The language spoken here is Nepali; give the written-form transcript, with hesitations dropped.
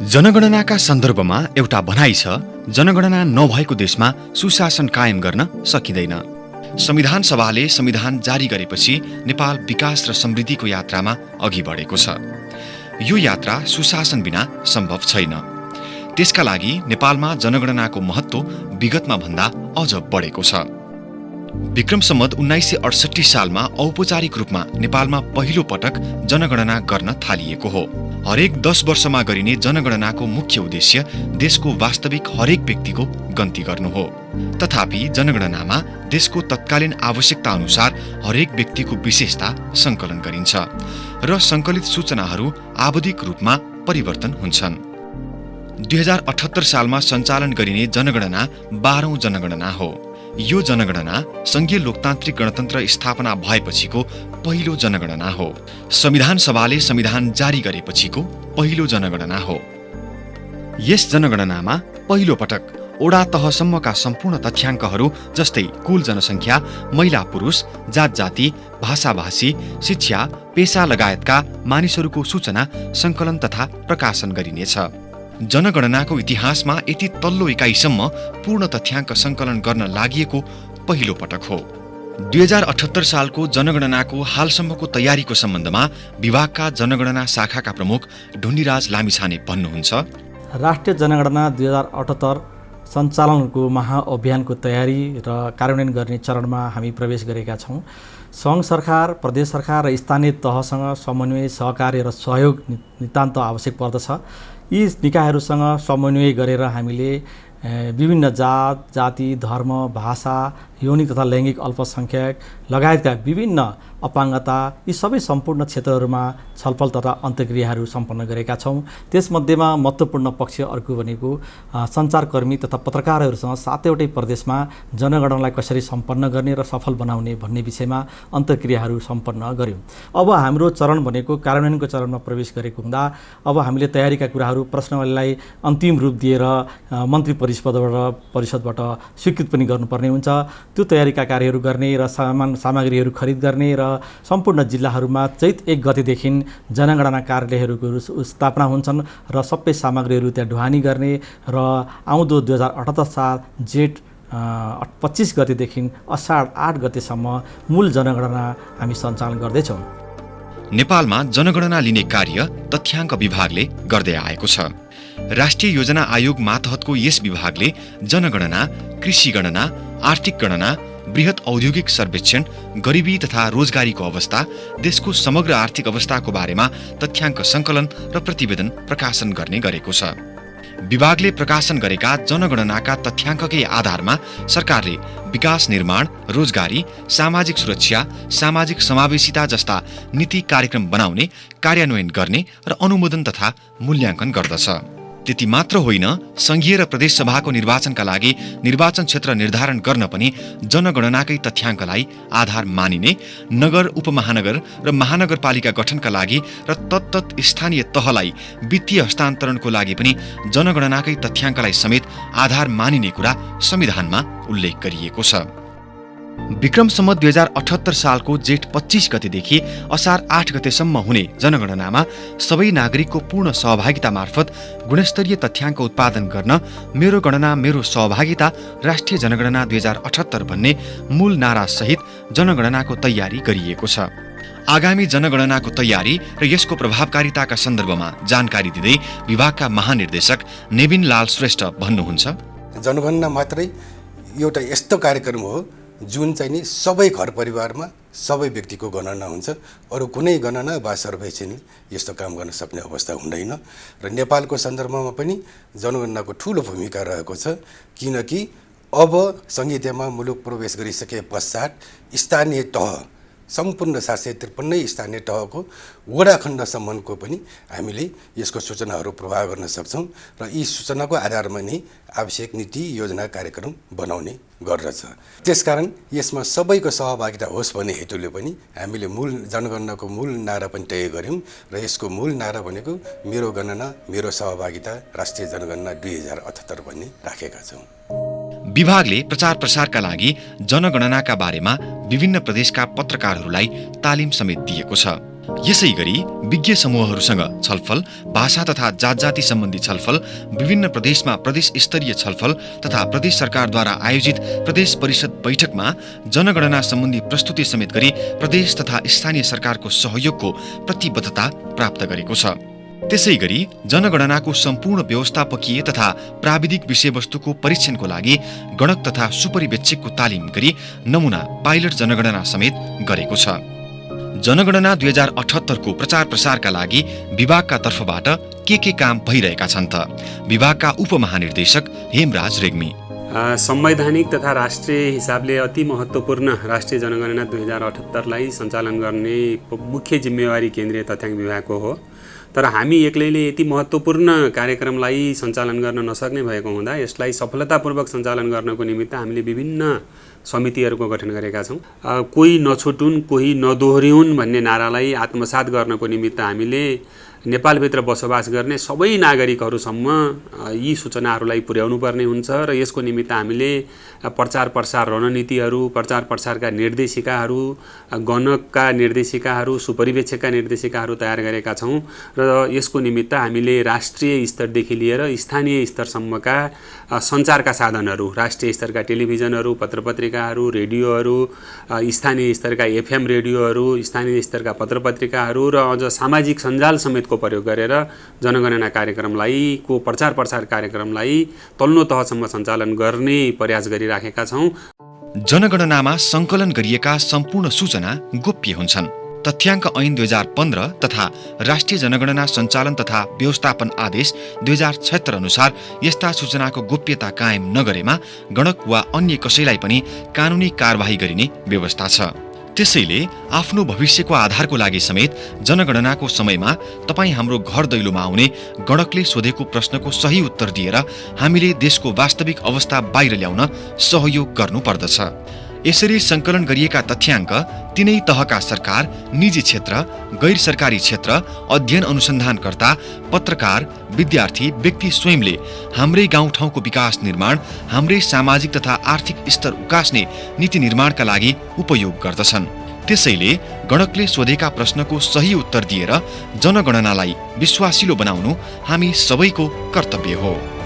जनगणनाका सन्दर्भमा एउटा भनाइ छ, जनगणना नभएको देशमा सुशासन कायम गर्न सकिँदैन। संविधान सभाले संविधान जारी गरेपछि नेपाल विकास र समृद्धिको यात्रामा अघि बढेको छ। यो यात्रा सुशासन बिना सम्भव छैन। त्यसका लागि नेपालमा जनगणनाको महत्त्व विगतमा भन्दा अझ बढेको छ। विक्रम सम्वत 1968 सालमा औपचारिक रूपमा नेपालमा पहिलो पटक जनगणना गर्न थालिएको हो। हरेक 10 वर्षमा गरिने जनगणनाको मुख्य उद्देश्य देशको वास्तविक हरेक व्यक्तिको गन्ती गर्नु हो। तथापि जनगणनामा देशको तत्कालीन आवश्यकता अनुसार हरेक व्यक्तिको विशेषता संकलन गरिन्छ र संकलित सूचनाहरू आवधिक रूपमा परिवर्तन हुन्छन्। 2078 सालमा सञ्चालन गरिने जनगणना 12औं जनगणना हो। यो जनगणना संघीय लोकतान्त्रिक गणतन्त्र स्थापना भएपछिको पहिलो जनगणना हो। संविधान सभाले संविधान जारी गरेपछिको पहिलो जनगणना हो। यस जनगणनामा पहिलो पटक ओडा तहसम्मका सम्पूर्ण तथ्याङ्कहरू जस्तै कुल जनसङ्ख्या, महिला पुरुष, जात जाति, भाषाभाषी, शिक्षा, पेशा लगायतका मानिसहरूको सूचना संकलन तथा प्रकाशन गरिनेछ। जनगणनाको इतिहासमा यति तल्लो इकाइसम्म पूर्ण तथ्याङ्क संकलन गर्न लागिएको पहिलो पटक हो। 2078 सालको जनगणनाको हालसम्मको तयारीको सम्बन्धमा विभागका जनगणना शाखाका प्रमुख ढुण्डीराज लामिछाने भन्नुहुन्छ, राष्ट्रिय जनगणना 2078 सञ्चालनको महाअभियानको तयारी र कार्यान्वयन गर्ने चरणमा हामी प्रवेश गरेका छौँ। सङ्घ सरकार, प्रदेश सरकार र स्थानीय तहसँग समन्वय, सहकार्य र सहयोग नितान्त आवश्यक पर्दछ। यी निकायहरूसँग समन्वय गरेर हामीले विभिन्न जात, जाति, धर्म, भाषा, यौनिक तथा लैङ्गिक अल्पसङ्ख्यक लगायतका विभिन्न अपाङ्गता यी सबै सम्पूर्ण क्षेत्रहरूमा छलफल तथा अन्तर्क्रियाहरू सम्पन्न गरेका छौँ। त्यसमध्येमा महत्त्वपूर्ण पक्ष अर्को भनेको सञ्चारकर्मी तथा पत्रकारहरूसँग 7वटै प्रदेशमा जनगणनालाई कसरी सम्पन्न गर्ने र सफल बनाउने भन्ने विषयमा अन्तर्क्रियाहरू सम्पन्न गऱ्यौँ। अब हाम्रो चरण भनेको कार्यान्वयनको चरणमा प्रवेश गरेको हुँदा अब हामीले तयारीका कुराहरू प्रश्नावलीलाई अन्तिम रूप दिएर मन्त्री परिषदबाट स्वीकृत पनि गर्नुपर्ने हुन्छ। त्यो तयारीका कार्यहरू गर्ने र सामग्रीहरू खरिद गर्ने र सम्पूर्ण जिल्लाहरूमा चैत 1 गतेदेखि जनगणना कार्यालयहरूको स्थापना हुन्छन् र सबै सामग्रीहरू त्यहाँ ढुवानी गर्ने र आउँदो 2078 साल जेठ 25 गतेदेखि असाढ 8 गतेसम्म मूल जनगणना हामी सञ्चालन गर्दैछौँ। नेपालमा जनगणना लिने कार्य तथ्याङ्क विभागले गर्दै आएको छ। राष्ट्रिय योजना आयोग मातहतको यस विभागले जनगणना, कृषि गणना, आर्थिक गणना, बृहत औद्योगिक सर्वेक्षण, गरिबी तथा रोजगारीको अवस्था, देशको समग्र आर्थिक अवस्थाको बारेमा तथ्याङ्क सङ्कलन र प्रतिवेदन प्रकाशन गर्ने गरेको छ। विभागले प्रकाशन गरेका जनगणनाका तथ्याङ्ककै आधारमा सरकारले विकास निर्माण, रोजगारी, सामाजिक सुरक्षा, सामाजिक समावेशिता जस्ता नीति कार्यक्रम बनाउने, कार्यान्वयन गर्ने र अनुमोदन तथा मूल्याङ्कन गर्दछ। त्यति मात्र होइन, संघीय र प्रदेश सभाको निर्वाचनका लागि निर्वाचन क्षेत्र निर्धारण गर्न पनि जनगणनाकै तथ्याङ्कलाई आधार मानिने, नगर, उपमहानगर र महानगरपालिका गठनका लागि र तत्तत स्थानीय तहलाई वित्तीय हस्तान्तरणको लागि पनि जनगणनाकै तथ्याङ्कलाई समेत आधार मानिने कुरा संविधानमा उल्लेख गरिएको छ। विक्रम सम्वत 2078 सालको जेठ 25 गतेदेखि असार 8 गतेसम्म हुने जनगणनामा सबै नागरिकको पूर्ण सहभागिता मार्फत गुणस्तरीय तथ्याङ्क उत्पादन गर्न मेरो गणना मेरो सहभागिता राष्ट्रिय जनगणना 2078 भन्ने मूल नारासहित जनगणनाको तयारी गरिएको छ। आगामी जनगणनाको तयारी र यसको प्रभावकारिताका सन्दर्भमा जानकारी दिँदै विभागका महानिर्देशक नेविन लाल श्रेष्ठ भन्नुहुन्छ, जनगणना मात्रै एउटा यस्तो कार्यक्रम हो जुन चाहिँ नि सबै घर परिवारमा सबै व्यक्तिको गणना हुन्छ। अरू कुनै गणना वा सर्वे चाहिँ यस्तो काम गर्न सक्ने अवस्था हुँदैन र नेपालको सन्दर्भमा पनि जनगणनाको ठूलो भूमिका रहेको छ, किनकि अब संहितामा मुलुक प्रवेश गरिसके पश्चात स्थानीय तह सम्पूर्ण 753 स्थानीय तहको वडा खण्डसम्मको पनि हामीले यसको सूचनाहरू प्रवाह गर्न सक्छौँ र यी सूचनाको आधारमा नै आवश्यक नीति योजना कार्यक्रम बनाउने गर्दछ। त्यसकारण यसमा सबैको सहभागिता होस् भन्ने हेतुले पनि हामीले मूल जनगणनाको मूल नारा पनि तय गर्यौँ र यसको मूल नारा भनेको मेरो गणना मेरो सहभागिता राष्ट्रिय जनगणना 2078 भन्ने राखेका छौँ। विभागले प्रचार प्रसारका लागि जनगणनाका बारेमा विभिन्न प्रदेशका पत्रकारहरूलाई तालिम समेत दिएको छ। यसै गरी विज्ञ समूहहरूसँग छलफल, भाषा तथा जातजाति सम्बन्धी छलफल, विभिन्न प्रदेशमा प्रदेश स्तरीय छलफल तथा प्रदेश सरकारद्वारा आयोजित प्रदेश परिषद बैठकमा जनगणना सम्बन्धी प्रस्तुति समेत गरी प्रदेश तथा स्थानीय सरकारको सहयोगको प्रतिबद्धता प्राप्त गरेको छ। त्यसै गरी जनगणनाको सम्पूर्ण व्यवस्थापकीय तथा प्राविधिक विषयवस्तुको परीक्षणको लागि गणक तथा सुपरिवेक्षकको तालिम गरी नमुना पाइलट जनगणना समेत गरेको छ। जनगणना 2078 को प्रचार प्रसारका लागि विभागका तर्फबाट के काम भइरहेका छन् त? विभागका उपमहानिर्देशक हेमराज रेग्मी। संवैधानिक तथा राष्ट्रिय हिसाबले अति महत्त्वपूर्ण राष्ट्रिय जनगणना 2078 लाई सञ्चालन गर्ने मुख्य जिम्मेवारी केन्द्रीय तथ्याङ्क विभागको हो। तर हामी एक्लैले यति महत्त्वपूर्ण कार्यक्रमलाई सञ्चालन गर्न नसक्ने भएको हुँदा यसलाई सफलतापूर्वक सञ्चालन गर्नको निमित्त हामीले विभिन्न समितिहरूको गठन गरेका छौँ। कोही नछुटुन्, कोही नदोहोर्याउन् भन्ने नारालाई आत्मसात गर्नको निमित्त हामीले नेपालभित्र बसोबास गर्ने सबै नागरिकहरूसम्म यी सूचनाहरूलाई पुर्याउनु पर्ने हुन्छ र यसको निमित्त हामीले प्रचार प्रसार रणनीतिहरू, प्रचार प्रसारका निर्देशिकाहरू, गणकका निर्देशिकाहरू, सुपरिवेक्षकका निर्देशिकाहरू तयार गरेका छौँ र यसको निमित्त हामीले राष्ट्रिय स्तरदेखि लिएर स्थानीय स्तरसम्मका सञ्चारका साधनहरू, राष्ट्रिय स्तरका टेलिभिजनहरू, पत्रपत्रिकाहरू, रेडियोहरू, स्थानीय स्तरका एफएम रेडियोहरू, स्थानीय स्तरका पत्रपत्रिकाहरू र अझ सामाजिक सञ्जाल समेतको प्रयोग गरेर जनगणना कार्यक्रमलाई को प्रचार प्रसार कार्यक्रमलाई तल्लो तहसम्म सञ्चालन गर्ने प्रयास गरिराखेका छौँ। जनगणनामा सङ्कलन गरिएका सम्पूर्ण सूचना गोप्य हुन्छन्। तथ्याङ्क ऐन 2015 तथा राष्ट्रिय जनगणना सञ्चालन तथा व्यवस्थापन आदेश 2076 अनुसार यस्ता सूचनाको गोप्यता कायम नगरेमा गणक वा अन्य कसैलाई पनि कानुनी कारबाही गरिने व्यवस्था छ। त्यसैले आफ्नो भविष्यको आधारको लागि समेत जनगणनाको समयमा तपाईँ हाम्रो घर दैलोमा आउने गणकले सोधेको प्रश्नको सही उत्तर दिएर हामीले देशको वास्तविक अवस्था बाहिर ल्याउन सहयोग गर्नुपर्दछ। यसरी सङ्कलन गरिएका तथ्याङ्क तिनै तहका सरकार, निजी क्षेत्र, गैर सरकारी क्षेत्र, अध्ययन अनुसन्धानकर्ता, पत्रकार, विद्यार्थी, व्यक्ति स्वयंले हाम्रै गाउँठाउँको विकास निर्माण, हाम्रै सामाजिक तथा आर्थिक स्तर उकास्ने नीति निर्माणका लागि उपयोग गर्दछन्। त्यसैले गणकले सोधेका प्रश्नको सही उत्तर दिएर जनगणनालाई विश्वासिलो बनाउनु हामी सबैको कर्तव्य हो।